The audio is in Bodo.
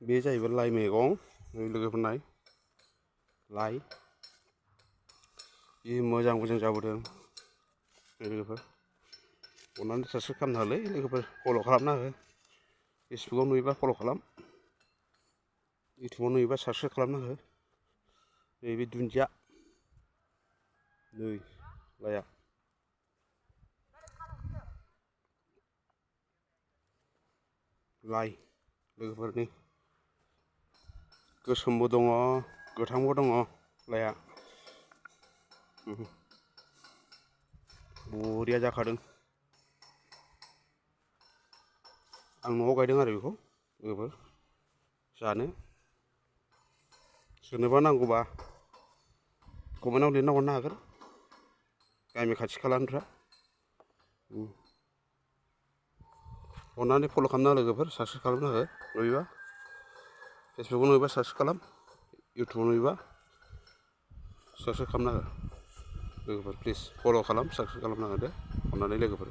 बे जाहैबाय लाइ मैगं लोगोफोर नाय लाइ जि मोजां जाबोदों लोगोफोर अननानै साबस्क्राइब खालामना होलै लोगोफोर फल' खालामना हो फेसबुकआव नुयोबा फल' खालाम इउटुबाव नुयोबा साबस्क्राइब खालामना हो नैबे दुन्दिया नै लाइआ लाइ लोगोफोरनि गोसोमबो दङ गोथांबो दङ लाइआ बरिया जाखादों आं न'आव गायदों आरो बेखौ लोगोफोर जानो सोरनोबा नांगौबा कमेन्टआव लिरना हरनो हागोन गामि खाथि खालानिफ्रा अननानै फल' खालामना लोगोफोर साबस्क्राइब खालामना हो नुयोबा फेसबुकआव नुयोबा साबस्क्राइब खालाम इउटुबाव नुयोबा साबस्क्राइब खालामना हो लोगोफोर प्लिज फल' खालाम साबस्क्राइब खालामना होदो अननानै लोगोफोर